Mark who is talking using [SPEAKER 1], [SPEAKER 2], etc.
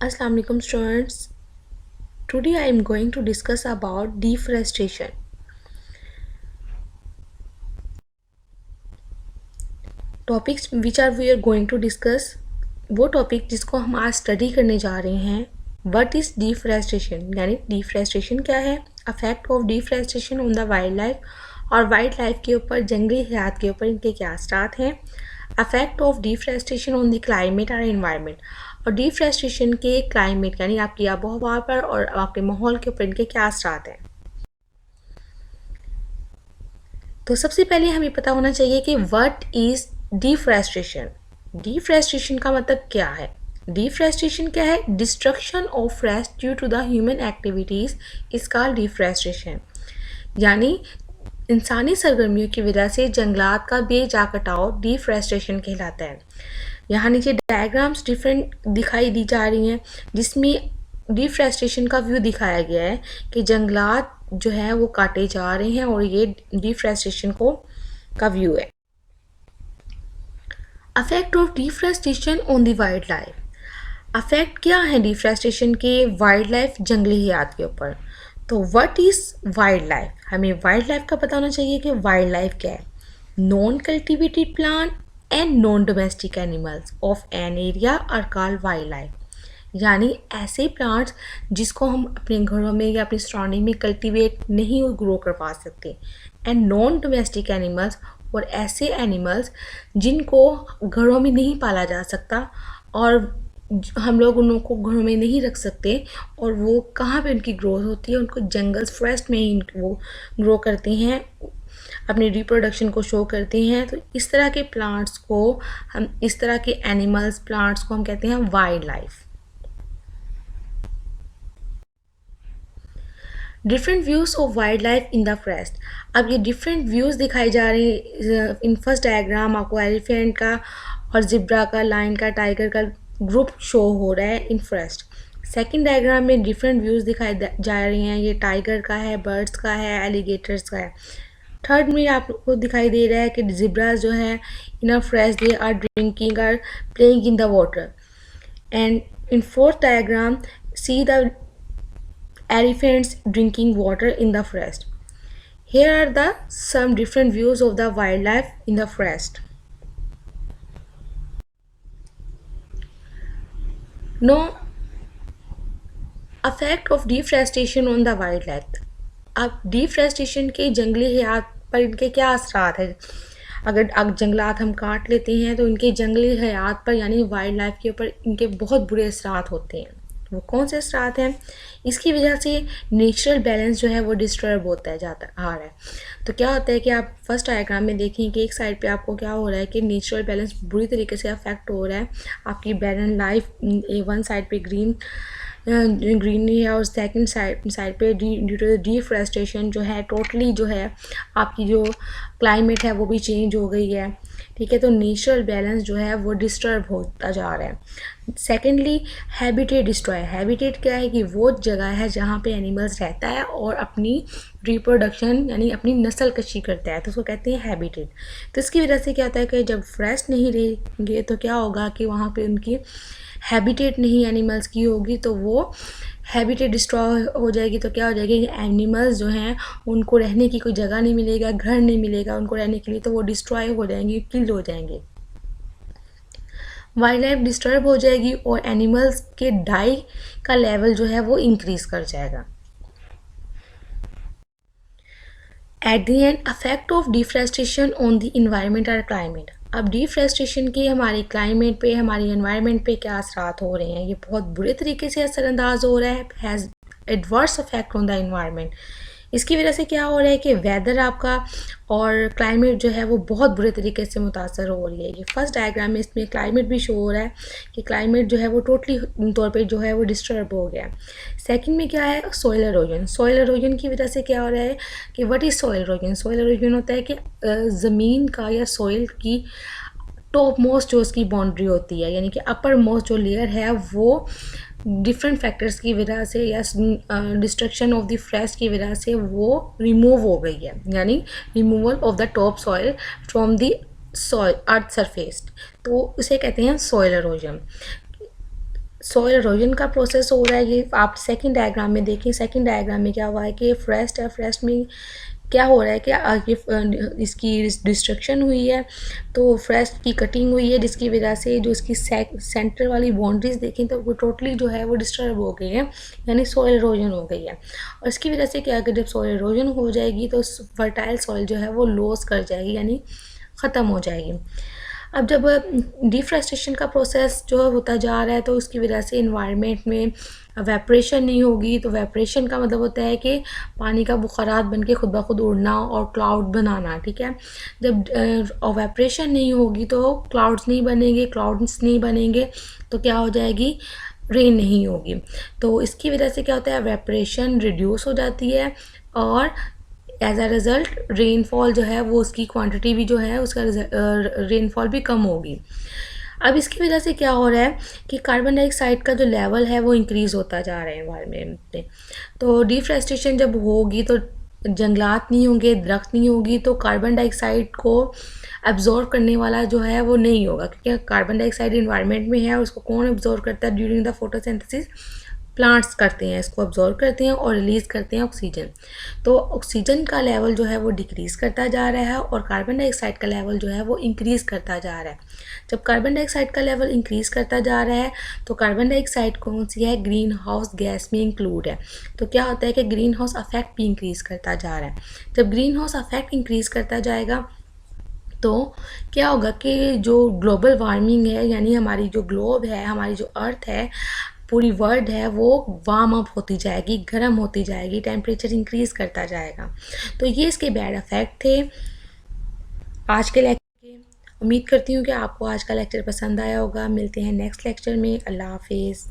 [SPEAKER 1] Assalamu alaikum students. Today I am going to discuss about deforestation. Topics which are we are going to discuss वो topic जिसको हम आज study करने जा रहे हैं. व्हाट इज़ डिफरेस्टेशन यानी डिफरेस्टेशन क्या है, affect of deforestation on the wildlife और वाइल्ड लाइफ के ऊपर, जंगली हयात के ऊपर इनके क्या असरात हैं, affect of deforestation on the climate और एनवायरनमेंट, और डिफरेस्टेशन के क्लाइमेट यानी आपकी आबो हवा पर और आपके माहौल के ऊपर इनके क्या असरात हैं. तो सबसे पहले हमें पता होना चाहिए कि व्हाट इज़ डिफरेस्टेशन. डिफरेस्टेशन का मतलब क्या है. डिफरेस्टेशन क्या है, destruction of forest due to the human activities is called deforestation. यानी इंसानी सरगर्मियों की वजह से जंगलात का बेजा कटाव डिफरेस्टेशन कहलाता है. यहाँ नीचे डायग्राम्स डिफरेंट दिखाई दी जा रही हैं जिसमें डिफरेस्टेशन का व्यू दिखाया गया है कि जंगलात जो है वो काटे जा रहे हैं और ये डिफरेस्टेशन का व्यू है. Affect of deforestation on the wildlife. Affect क्या है डिफरेस्टेशन के वाइल्ड लाइफ, जंगली हयात के ऊपर. तो व्हाट इज़ वाइल्ड लाइफ. हमें वाइल्ड लाइफ का पता होना चाहिए कि वाइल्ड लाइफ क्या है. Non cultivated plant and non domestic animals of an area are called wildlife. यानी ऐसे प्लांट्स जिसको हम अपने घरों में या अपनी सराउंडिंग में कल्टीवेट नहीं और ग्रो कर पा सकते. एंड नॉन डोमेस्टिक एनिमल्स, और ऐसे एनिमल्स जिनको घरों में नहीं पाला जा सकता और हम लोग उनको घरों में नहीं रख सकते, और वो कहाँ पे उनकी ग्रोथ होती है, उनको जंगल्स फॉरेस्ट में ही वो ग्रो करते हैं, अपनी रिप्रोडक्शन को शो करते हैं. तो इस तरह के प्लांट्स को हम, इस तरह के एनिमल्स प्लांट्स को हम कहते हैं wild life. Different views of wild life in the forest. अब ये डिफरेंट व्यूज़ दिखाई जा रही हैं. इन फर्स्ट डायग्राम आपको एलिफेंट का और जिब्रा का, लायन का, टाइगर का ग्रुप शो हो रहा है इन फॉरेस्ट. सेकंड डायग्राम में डिफरेंट व्यूज़ दिखाई जा रही हैं. ये टाइगर का है, बर्ड्स का है, एलिगेटर्स का है. थर्ड में आपको दिखाई दे रहा है कि जिब्रास जो है in a forest they are drinking, are playing in the water. And in fourth diagram see the elephants drinking water in the forest. Here are the some different views of the wildlife in the forest. Now, effect of deforestation on the wildlife. अब deforestation के जंगली हयात पर इनके क्या असरात हैं. अगर जंगलात हम काट लेते हैं तो इनके जंगली हयात पर यानी वाइल्ड लाइफ के ऊपर इनके बहुत बुरे असरात होते हैं. वो कौन से असरात हैं. इसकी वजह से नेचुरल बैलेंस जो है वो डिस्टर्ब होता है जाता आ रहा है. तो क्या होता है कि आप फर्स्ट डायग्राम में देखें कि एक साइड पे आपको क्या हो रहा है कि नेचुरल बैलेंस बुरी तरीके से अफेक्ट हो रहा है. आपकी बैरन लाइफ वन साइड पे ग्रीनरी है और सेकंड साइड पे ड्यू टू डिफरेस्टेशन जो है टोटली जो है आपकी जो क्लाइमेट है वो भी चेंज हो गई है. ठीक है, तो नेचुरल बैलेंस जो है वो डिस्टर्ब होता जा रहा है. Secondly habitat destroy. हैबिटेट क्या है कि वो जगह है जहाँ पे एनिमल्स रहता है और अपनी रिप्रोडक्शन यानी अपनी नस्ल कशी करता है, तो उसको कहते हैं हैबिटेट. तो इसकी वजह से क्या होता है कि जब फॉरेस्ट नहीं रहेंगे तो क्या होगा कि वहाँ पे उनकी हैबिटेट नहीं एनिमल्स की होगी, तो वो हैबिटेट डिस्ट्रॉय हो जाएगी. तो क्या हो जाएगी, एनिमल्स जो हैं उनको रहने की कोई जगह नहीं मिलेगा, घर नहीं मिलेगा उनको रहने के लिए, तो वो डिस्ट्रॉय हो जाएंगे, किल हो जाएंगे. वाइल्ड लाइफ डिस्टर्ब हो जाएगी और एनिमल्स के डाई का लेवल जो है वो इंक्रीज कर जाएगा. At the end affect of deforestation on the environment और क्लाइमेट. अब डिफरेस्टेशन के हमारी क्लाइमेट पे, हमारी एनवायरनमेंट पे क्या असरात हो रहे हैं. ये बहुत बुरे तरीके से असरअंदाज हो रहा है, has adverse effect on the environment. इसकी वजह से क्या हो रहा है कि वेदर आपका और क्लाइमेट जो है वो बहुत बुरे तरीके से मुतासर हो रही है. ये फर्स्ट डायग्राम में इसमें क्लाइमेट भी शो हो रहा है कि क्लाइमेट जो है वो टोटली तौर पे जो है वो डिस्टर्ब हो गया है. सेकंड में क्या है, सॉइल एरोजन. सॉइल एरोजन की वजह से क्या हो रहा है कि what is soil halogen. Soil halogen होता है कि ज़मीन का या सॉइल की टॉप मोस्ट जो उसकी बाउंड्री होती है यानी कि अपर मोस्ट जो लेयर है वो डिफरेंट फैक्टर्स की वजह से या डिस्ट्रक्शन ऑफ द फॉरेस्ट की वजह से वो रिमूव हो गई है, यानी removal of the top soil from the soil earth surface, तो उसे कहते हैं सॉइल एरोजन. सॉइल इरोजन का प्रोसेस हो रहा है। ये आप सेकंड डायग्राम में देखिए, सेकंड डायग्राम में क्या हुआ है कि फॉरेस्ट है, फॉरेस्ट में क्या हो रहा है कि इसकी डिस्ट्रक्शन हुई है, तो फॉरेस्ट की कटिंग हुई है, जिसकी वजह से जो इसकी सेंटर वाली बाउंड्रीज देखें तो वो टोटली जो है वो डिस्टर्ब हो गई है, यानी सॉइल इरोजन हो गई है। और इसकी वजह से क्या, कि जब सॉइल इरोजन हो जाएगी तो फर्टाइल सॉइल जो है वो लॉस कर जाएगी, यानी ख़त्म हो जाएगी। अब जब डिफरेस्टेशन का प्रोसेस जो होता जा रहा है तो उसकी वजह से इन्वायरमेंट में वेपरेशन नहीं होगी, तो वेपरेशन का मतलब होता है कि पानी का बुखारात बन के खुद ब खुद उड़ना और क्लाउड बनाना, ठीक है। जब वेपरेशन नहीं होगी तो क्लाउड्स नहीं बनेंगे, क्लाउड्स नहीं बनेंगे तो क्या हो जाएगी, रेन नहीं होगी। तो इसकी वजह से क्या होता है, वेपरेशन रिड्यूस हो जाती है और एज अ रिज़ल्ट रेनफॉल जो है वो उसकी क्वांटिटी भी जो है उसका रेनफॉल भी कम होगी। अब इसकी वजह से क्या हो रहा है कि कार्बन डाइऑक्साइड का जो लेवल है वो इंक्रीज़ होता जा रहा है एनवायरनमेंट में। तो डिफरेस्टेशन जब होगी तो जंगलात नहीं होंगे, दरख्त नहीं होगी, तो कार्बन डाइऑक्साइड को एब्जॉर्व करने वाला जो है वो नहीं होगा, क्योंकि कार्बन डाइऑक्साइड इन्वायरमेंट में है, उसको कौन एब्जॉर्व करता है, ड्यूरिंग द फोटोसिंथेसिस प्लांट्स करते हैं, इसको अब्जॉर्व करते हैं और रिलीज़ करते हैं ऑक्सीजन। तो ऑक्सीजन का लेवल जो है वो डिक्रीज़ करता जा रहा है और कार्बन डाइऑक्साइड का लेवल जो है वो इंक्रीज़ करता जा रहा है। जब कार्बन डाइऑक्साइड का लेवल इंक्रीज़ करता जा रहा है तो कार्बन डाइऑक्साइड कौन सी है, ग्रीन हाउस गैस में इंक्लूड है। तो क्या होता है कि ग्रीन हाउस अफेक्ट भी इंक्रीज़ करता जा रहा है। जब ग्रीन हाउस अफेक्ट इंक्रीज़ करता जाएगा तो क्या होगा कि जो ग्लोबल वार्मिंग है, यानी हमारी जो ग्लोब है, हमारी जो अर्थ है, पूरी वर्ल्ड है, वो वार्म अप होती जाएगी, गर्म होती जाएगी, टेम्परेचर इंक्रीज़ करता जाएगा। तो ये इसके बैड इफ़ेक्ट थे आज के लेक्चर के। उम्मीद करती हूँ कि आपको आज का लेक्चर पसंद आया होगा। मिलते हैं नेक्स्ट लेक्चर में। अल्लाह हाफिज़।